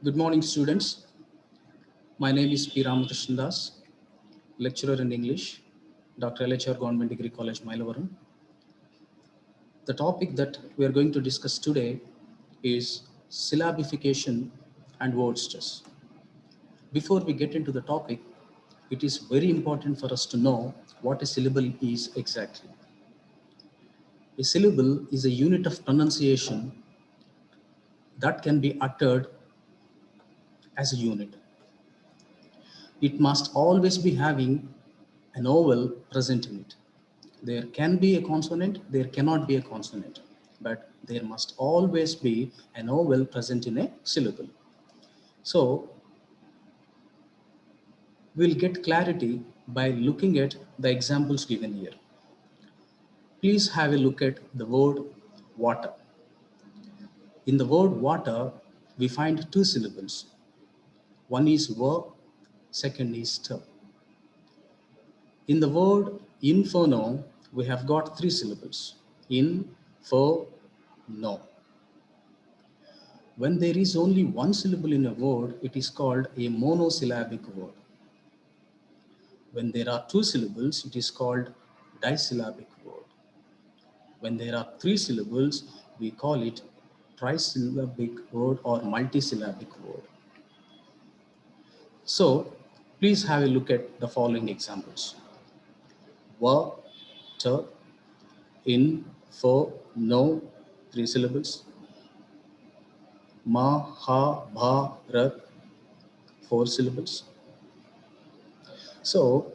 Good morning, students. My name is P. Ramakrishnan Das, lecturer in English, Dr. LHR Government Degree College, Mylavaram. The topic that we are going to discuss today is syllabification and word stress. Before we get into the topic, it is very important for us to know what a syllable is exactly. A syllable is a unit of pronunciation that can be uttered as a unit. It must always be having an vowel present in it. There can be a consonant, there cannot be a consonant, but there must always be an vowel present in a syllable. So we'll get clarity by looking at the examples given here. Please have a look at the word water. In the word water, we find two syllables. One is wa, second is t. In the word inferno, we have got three syllables. In, for, no. When there is only one syllable in a word, it is called a monosyllabic word. When there are two syllables, it is called disyllabic word. When there are three syllables, we call it trisyllabic word or multisyllabic word. So, please have a look at the following examples. Wa, t, in, for, no, three syllables. Ma, ha, bha, rat, four syllables. So,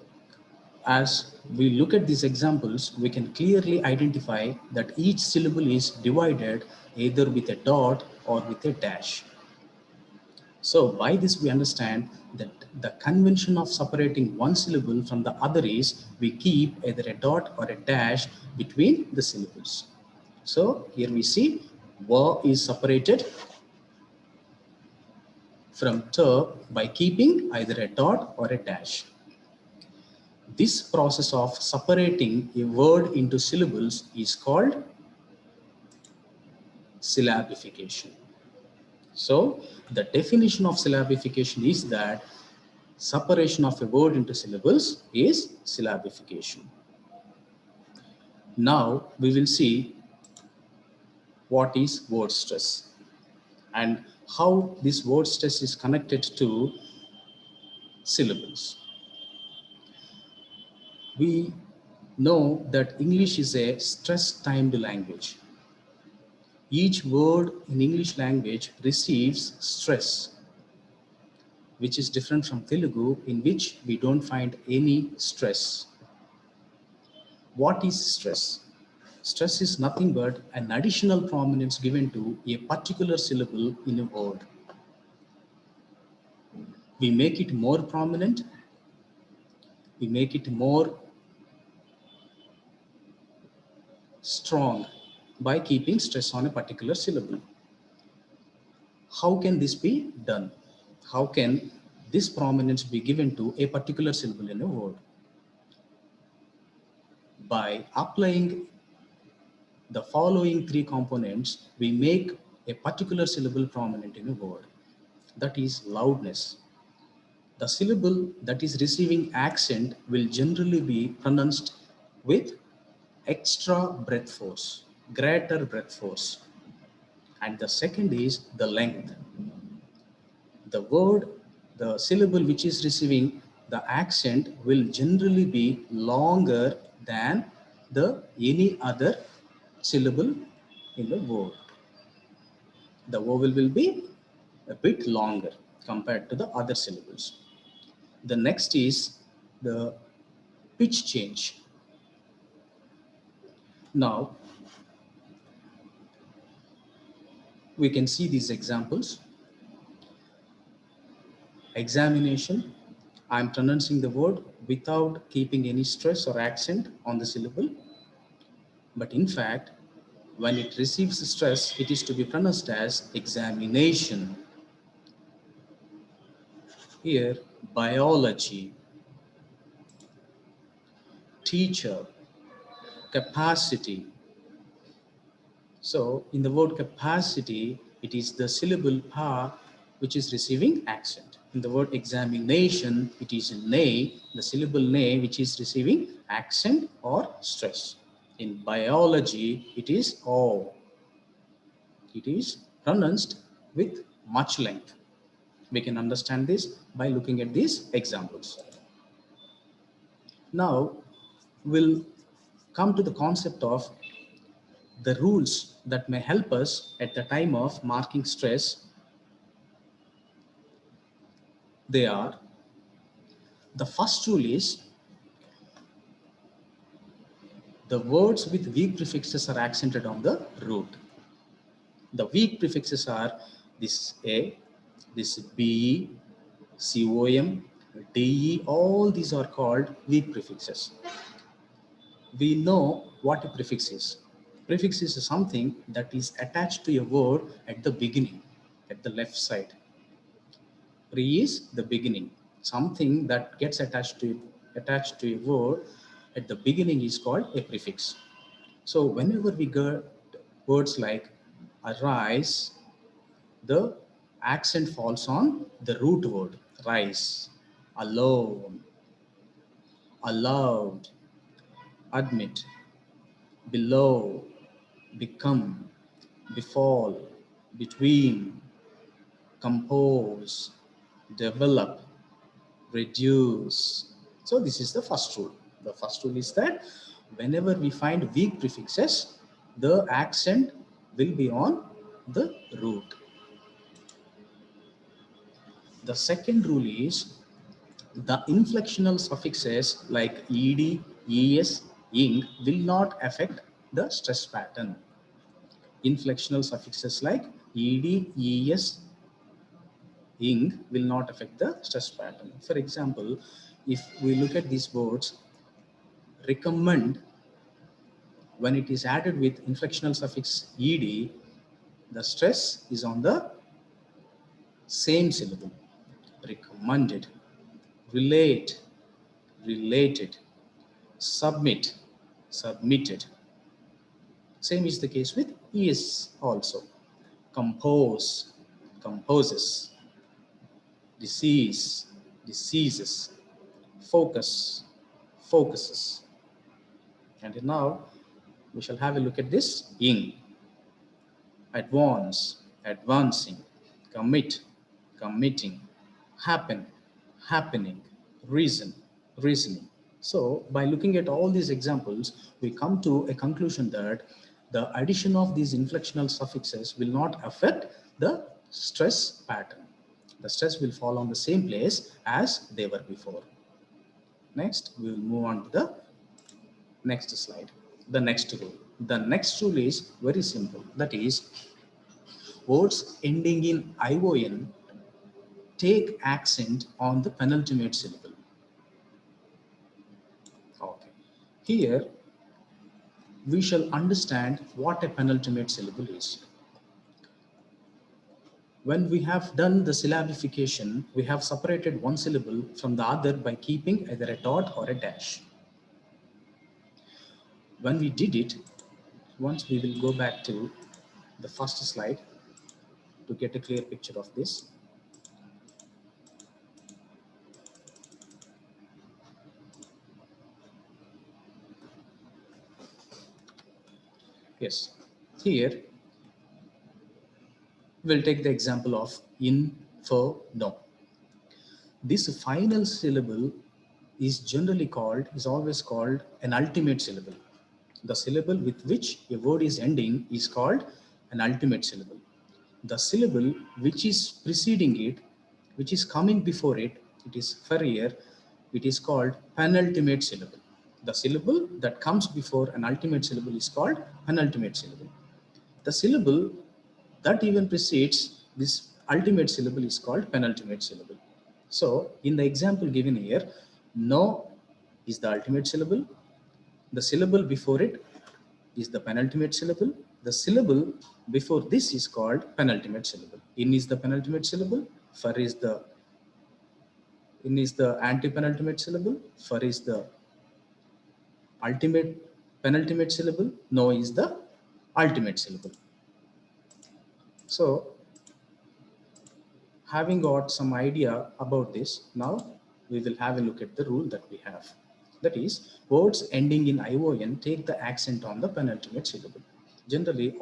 as we look at these examples, we can clearly identify that each syllable is divided either with a dot or with a dash. So by this we understand that the convention of separating one syllable from the other is we keep either a dot or a dash between the syllables. So here we see wa is separated from t by keeping either a dot or a dash. This process of separating a word into syllables is called syllabification. So the definition of syllabification is that separation of a word into syllables is syllabification. Now we will see what is word stress and how this word stress is connected to syllables. We know that English is a stress-timed language. Each word in English language receives stress, which is different from Telugu, in which we don't find any stress. What is stress? Stress is nothing but an additional prominence given to a particular syllable in a word. We make it more prominent, we make it more strong by keeping stress on a particular syllable. How can this be done? How can this prominence be given to a particular syllable in a word? By applying the following three components, we make a particular syllable prominent in a word. That is loudness. The syllable that is receiving accent will generally be pronounced with extra breath force, greater breath force. And the second is the length. The word, the syllable which is receiving the accent will generally be longer than the any other syllable in the word. The vowel will be a bit longer compared to the other syllables. The next is the pitch change. Now, we can see these examples. Examination. I am pronouncing the word without keeping any stress or accent on the syllable. But in fact, when it receives stress, it is to be pronounced as examination. Here, biology, teacher, capacity. So in the word capacity, it is the syllable pa which is receiving accent. In the word examination, it is nay, the syllable nay, which is receiving accent or stress. In biology, it is O. It is pronounced with much length. We can understand this by looking at these examples. Now, we'll come to the concept of the rules that may help us at the time of marking stress. They are, the first rule is the words with weak prefixes are accented on the root. The weak prefixes are this A, this BE, COM, DE, all these are called weak prefixes. We know what a prefix is. Prefix is something that is attached to a word at the beginning, at the left side. Pre is the beginning. Something that gets attached to a word at the beginning is called a prefix. So whenever we get words like arise, the accent falls on the root word, rise, alone, allowed, admit, below, become, befall, between, compose, develop, reduce. So this is the first rule. The first rule is that whenever we find weak prefixes, the accent will be on the root. The second rule is the inflectional suffixes like ed, es, ing will not affect the stress pattern. Inflectional suffixes like ed, es, ing will not affect the stress pattern. For example, if we look at these words, recommend, when it is added with inflectional suffix ed, the stress is on the same syllable. Recommended, relate, related, submit, submitted. Same is the case with es also. Compose, composes, disease, diseases, focus, focuses. And now we shall have a look at this ing. Advance, advancing, commit, committing, happen, happening, reason, reasoning. So by looking at all these examples, we come to a conclusion that the addition of these inflectional suffixes will not affect the stress pattern. The stress will fall on the same place as they were before. Next, we will move on to the next slide. The next rule. The next rule is very simple. That is, words ending in ION take accent on the penultimate syllable. Okay. Here, we shall understand what a penultimate syllable is. When we have done the syllabification, we have separated one syllable from the other by keeping either a dot or a dash. When we did it, once we will go back to the first slide to get a clear picture of this. Yes, here we'll take the example of inferno. This final syllable is always called an ultimate syllable. The syllable with which a word is ending is called an ultimate syllable. The syllable which is preceding it, which is coming before it, it is inferior, it is called penultimate syllable. The syllable that comes before an ultimate syllable is called penultimate syllable. The syllable that even precedes this ultimate syllable is called penultimate syllable. So in the example given here, no is the ultimate syllable. The syllable before it is the penultimate syllable. The syllable before this is called penultimate syllable. In is the penultimate syllable. For is the anti-penultimate syllable. For is the ultimate penultimate syllable. No is the ultimate syllable. So Having got some idea about this, now we will have a look at the rule that we have. That is, words ending in ION take the accent on the penultimate syllable. Generally,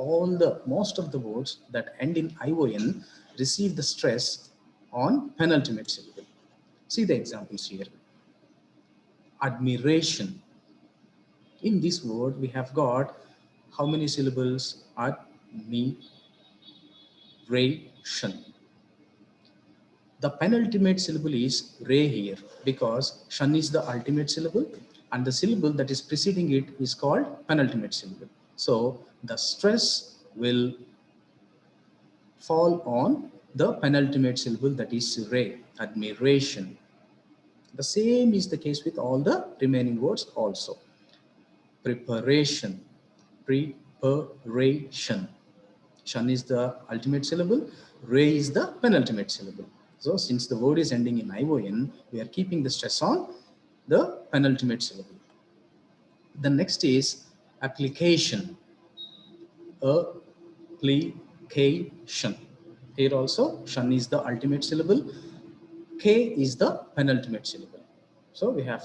most of the words that end in ION receive the stress on penultimate syllable. See the examples here. Admiration. In this word, we have got how many syllables? Admiration. The penultimate syllable is re here because shan is the ultimate syllable and the syllable that is preceding it is called penultimate syllable. So the stress will fall on the penultimate syllable, that is re, admiration. The same is the case with all the remaining words also. Preparation, preparation. Shan is the ultimate syllable, re is the penultimate syllable. So since the word is ending in ION, we are keeping the stress on the penultimate syllable. The next is application, application. Here also, shan is the ultimate syllable, K is the penultimate syllable. So we have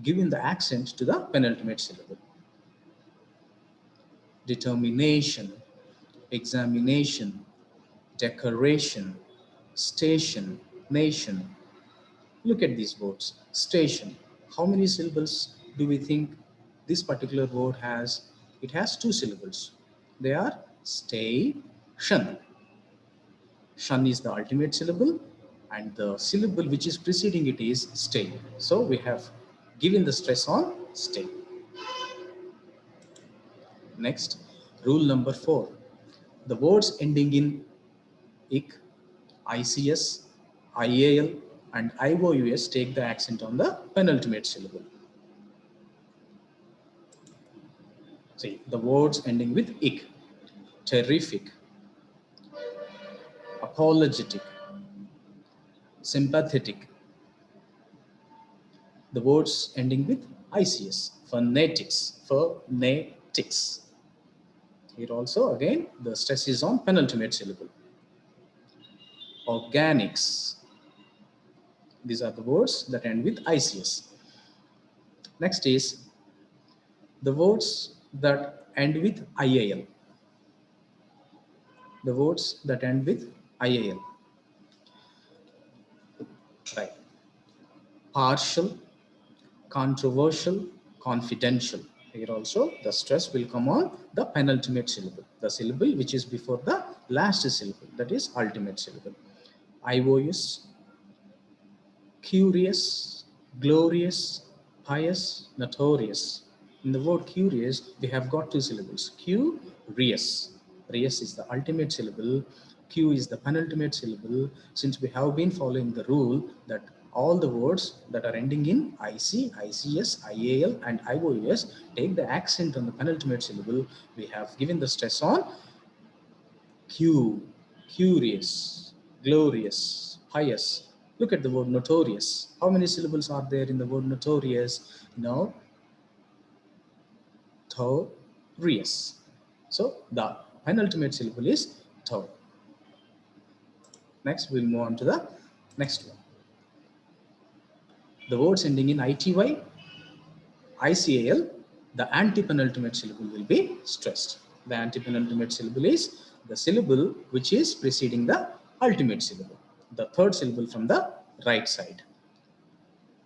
given the accent to the penultimate syllable. Determination, examination, decoration, station, nation. Look at these words. Station. How many syllables do we think this particular word has? It has two syllables. They are station. Shan is the ultimate syllable and the syllable which is preceding it is stay. So we have given the stress on stay. Next, rule number 4. The words ending in ik, ICS, IAL, and IOUS take the accent on the penultimate syllable. See, the words ending with ik, terrific, apologetic, sympathetic. The words ending with ICS, phonetics, phonetics. Here also, again, the stress is on penultimate syllable. Organics. These are the words that end with ICS. Next is the words that end with IAL. The words that end with IAL. Right. Partial, controversial, confidential. Here also the stress will come on the penultimate syllable, the syllable which is before the last syllable, that is ultimate syllable. IOUS, curious, glorious, pious, notorious. In the word curious, we have got two syllables. Curious. Rious is the ultimate syllable. Q is the penultimate syllable. Since we have been following the rule that all the words that are ending in IC, ICS, IAL, and IOUS take the accent on the penultimate syllable, we have given the stress on Q, curious, glorious, pious. Look at the word notorious. How many syllables are there in the word notorious? No, torious. So the penultimate syllable is to. Next, we'll move on to the next one. The words ending in ITY, ICAL, the anti-penultimate syllable will be stressed. The anti-penultimate syllable is the syllable which is preceding the ultimate syllable, the third syllable from the right side.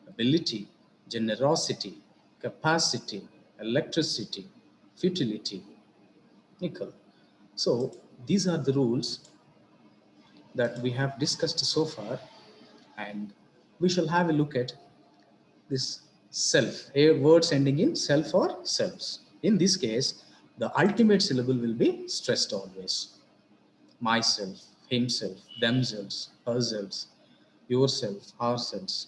Ability, generosity, capacity, electricity, futility, nickel. So these are the rules that we have discussed so far, and we shall have a look at this self, a words ending in self or selves. In this case, the ultimate syllable will be stressed always. Myself, himself, themselves, herself, yourself, ourselves.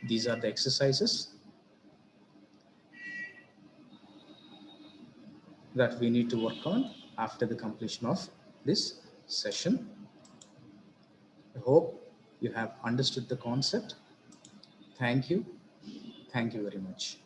These are the exercises that we need to work on after the completion of this session. I hope you have understood the concept. Thank you. Thank you very much.